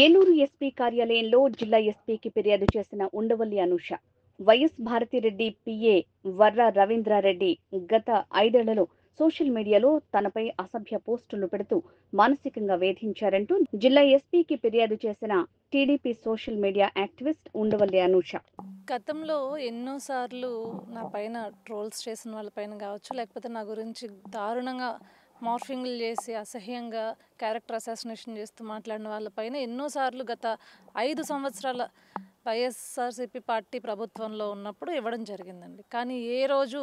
Eluru SP కార్యాలయంలో జిల్లా ఎస్పీకి ఫిర్యాదు చేసిన ఉండవల్లి అనూష. వైఎస్ భారతిరెడ్డి పిఏ వర్ర రవీంద్రారెడ్డి గత 5 ఏళ్లలో సోషల్ మీడియాలో తనపై అసభ్య పోస్టులు పెడుతూ మానసికంగా వేధించారంటూ జిల్లా ఎస్పీకి ఫిర్యాదు చేసిన TDP social media activist Undavalli Anusha. గతంలో ఎన్నోసార్లు నా పైన ట్రోల్స్ చేసిన వాళ్ళ పైన కావచ్చు, లేకపోతే నా గురించి దారుణంగా మార్ఫింగ్లు చేసి అసహ్యంగా క్యారెక్టర్ అసాసినేషన్ చేస్తూ మాట్లాడిన వాళ్ళపైన ఎన్నోసార్లు గత 5 సంవత్సరాల వైఎస్ఆర్సీపీ పార్టీ ప్రభుత్వంలో ఉన్నప్పుడు ఇవ్వడం జరిగిందండి. కానీ ఏ రోజు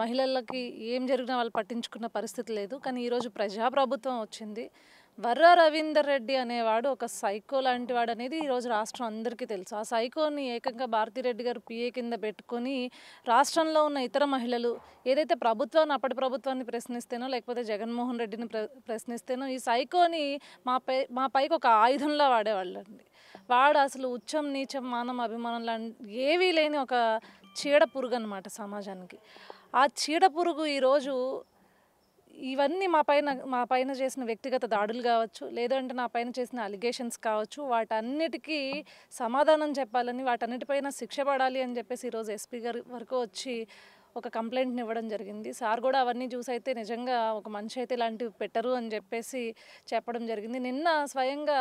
మహిళలకి ఏం జరిగినా వాళ్ళు పట్టించుకున్న పరిస్థితి లేదు. కానీ ఈరోజు ప్రజాప్రభుత్వం వచ్చింది. వర్ర రవీందర్ రెడ్డి అనేవాడు ఒక సైకో లాంటి వాడు అనేది ఈరోజు రాష్ట్రం అందరికీ తెలుసు. ఆ సైకోని ఏకంగా భారతిరెడ్డి గారు పిఏ కింద పెట్టుకొని రాష్ట్రంలో ఉన్న ఇతర మహిళలు ఏదైతే అప్పటి ప్రభుత్వాన్ని ప్రశ్నిస్తేనో లేకపోతే జగన్మోహన్ రెడ్డిని ప్రశ్నిస్తేనో ఈ సైకోని మా పైకి ఒక ఆయుధంలా వాడేవాళ్ళండి. వాడు అసలు ఉచ్చం నీచం మానం అభిమానం ఏవీ లేని ఒక చీడ పురుగు అనమాట సమాజానికి. ఆ చీడ పురుగు ఈరోజు ఇవన్నీ మా పైన చేసిన వ్యక్తిగత దాడులు కావచ్చు, లేదంటే నా పైన చేసిన అలిగేషన్స్ కావచ్చు, వాటన్నిటికీ సమాధానం చెప్పాలని, వాటన్నిటిపైన శిక్ష పడాలి అని చెప్పేసి ఈరోజు ఎస్పీ గారి వరకు వచ్చి ఒక కంప్లైంట్ని ఇవ్వడం జరిగింది. సార్ కూడా అవన్నీ చూసి అయితే నిజంగా ఒక మనిషి అయితే ఇలాంటివి పెట్టరు అని చెప్పేసి చెప్పడం జరిగింది. నిన్న స్వయంగా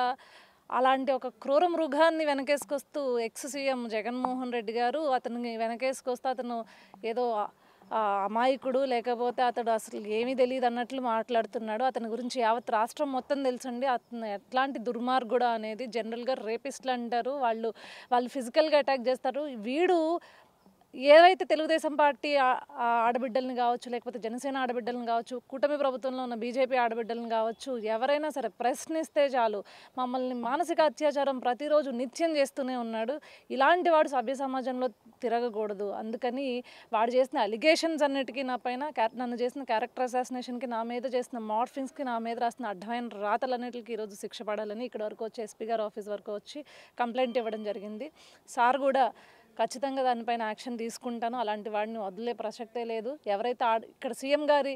అలాంటి ఒక క్రూర మృగాన్ని వెనకేసుకొస్తూ ఎక్స్ సీఎం జగన్మోహన్ రెడ్డి గారు అతన్ని వెనకేసుకొస్తూ అతను ఏదో అమాయకుడు, లేకపోతే అతడు అసలు ఏమీ తెలియదు అన్నట్లు మాట్లాడుతున్నాడు. అతని గురించి యావత్ రాష్ట్రం మొత్తం తెలుసండి. అతను ఎట్లాంటి దుర్మార్గుడు అనేది. జనరల్గా రేపిస్టులు అంటారు, వాళ్ళు ఫిజికల్గా అటాక్ చేస్తారు. వీడు ఏవైతే తెలుగుదేశం పార్టీ ఆడబిడ్డలను కావచ్చు, లేకపోతే జనసేన ఆడబిడ్డలను కావచ్చు, కూటమి ప్రభుత్వంలో ఉన్న బీజేపీ ఆడబిడ్డలను కావచ్చు, ఎవరైనా సరే ప్రశ్నిస్తే చాలు మమ్మల్ని మానసిక అత్యాచారం ప్రతిరోజు నిత్యం చేస్తూనే ఉన్నాడు. ఇలాంటి వాడు సభ్య సమాజంలో తిరగకూడదు. అందుకని వాడు చేసిన అలిగేషన్స్ అన్నిటికీ నా పైన, నన్ను చేసిన క్యారెక్టర్ అసాసినేషన్కి, నా మీద చేసిన మార్ఫింగ్స్కి, నా మీద రాసిన అడ్డమైన రాతలన్నిటికీ ఈరోజు శిక్ష పడాలని ఇక్కడ వరకు వచ్చి ఎస్పీ గారి ఆఫీస్ వరకు వచ్చి కంప్లైంట్ ఇవ్వడం జరిగింది. సార్ కూడా ఖచ్చితంగా దానిపైన యాక్షన్ తీసుకుంటాను. అలాంటి వాడిని వదిలే ప్రసక్తే లేదు. ఎవరైతే ఇక్కడ సీఎం గారి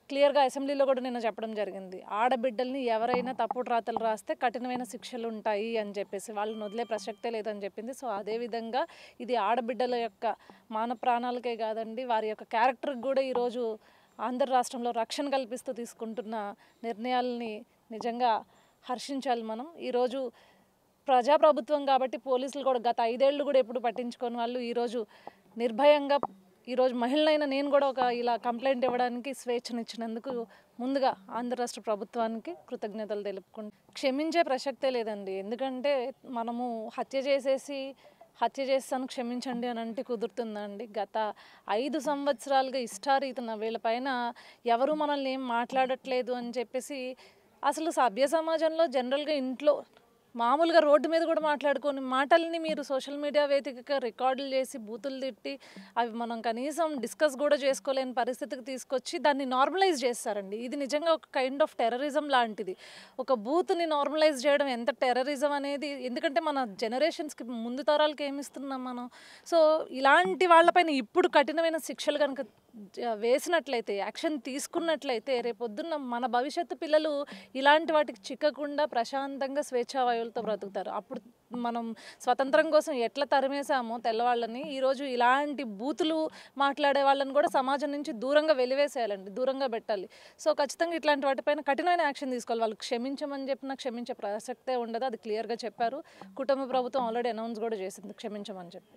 క్లియర్గా అసెంబ్లీలో కూడా నిన్న చెప్పడం జరిగింది, ఆడబిడ్డల్ని ఎవరైనా తప్పుడు రాతలు రాస్తే కఠినమైన శిక్షలు ఉంటాయి అని చెప్పేసి, వాళ్ళని వదిలే ప్రసక్తే లేదని చెప్పింది. సో అదేవిధంగా ఇది ఆడబిడ్డల యొక్క మాన ప్రాణాలకే కాదండి, వారి యొక్క క్యారెక్టర్కి కూడా ఈరోజు ఆంధ్ర రాష్ట్రంలో రక్షణ కల్పిస్తూ తీసుకుంటున్న నిర్ణయాలని నిజంగా హర్షించాలి మనం. ఈరోజు ప్రజాప్రభుత్వం కాబట్టి పోలీసులు కూడా గత 5 ఏళ్ళు కూడా ఎప్పుడు పట్టించుకొని వాళ్ళు ఈరోజు నిర్భయంగా, ఈరోజు మహిళనైనా నేను కూడా ఇలా కంప్లైంట్ ఇవ్వడానికి స్వేచ్ఛనిచ్చినందుకు ముందుగా ఆంధ్ర రాష్ట్ర ప్రభుత్వానికి కృతజ్ఞతలు తెలుపుకుంటూ క్షమించే ప్రసక్తే లేదండి. ఎందుకంటే మనము హత్య చేస్తాను క్షమించండి అని అంటే కుదురుతుందండి. గత 5 సంవత్సరాలుగా ఇష్టారీతన వీళ్ళపైన ఎవరు మనల్ని ఏం మాట్లాడట్లేదు అని చెప్పేసి, అసలు సభ్య సమాజంలో జనరల్గా ఇంట్లో మామూలుగా రోడ్డు మీద కూడా మాట్లాడుకొని మాటల్ని మీరు సోషల్ మీడియా వేదికగా రికార్డులు చేసి బూతులు తిట్టి అవి మనం కనీసం డిస్కస్ కూడా చేసుకోలేని పరిస్థితికి తీసుకొచ్చి దాన్ని నార్మలైజ్ చేస్తారండి. ఇది నిజంగా ఒక కైండ్ ఆఫ్ టెర్రరిజం లాంటిది. ఒక బూత్ని నార్మలైజ్ చేయడం ఎంత టెర్రరిజం అనేది, ఎందుకంటే మన జనరేషన్స్కి ముందు తరాలకి ఏమిస్తున్నాం మనం. సో ఇలాంటి వాళ్ళపైన ఇప్పుడు కఠినమైన శిక్షలు కనుక వేసినట్లయితే, యాక్షన్ తీసుకున్నట్లయితే, రేపొద్దున్న మన భవిష్యత్తు పిల్లలు ఇలాంటి వాటికి చిక్కకుండా ప్రశాంతంగా స్వేచ్ఛావాయువులతో బ్రతుకుతారు. అప్పుడు మనం స్వతంత్రం కోసం ఎట్లా తరిమేసామో తెల్లవాళ్ళని, ఈరోజు ఇలాంటి బూతులు మాట్లాడే వాళ్ళని కూడా సమాజం నుంచి దూరంగా వెలివేసేయాలండి, దూరంగా పెట్టాలి. సో ఖచ్చితంగా ఇట్లాంటి వాటిపైన కఠినమైన యాక్షన్ తీసుకోవాలి. వాళ్ళు క్షమించమని చెప్పినా క్షమించే ప్రసక్తే ఉండదు, అది క్లియర్గా చెప్పారు. కుటుంబ ప్రభుత్వం ఆల్రెడీ అనౌన్స్ కూడా చేసింది క్షమించమని చెప్పి.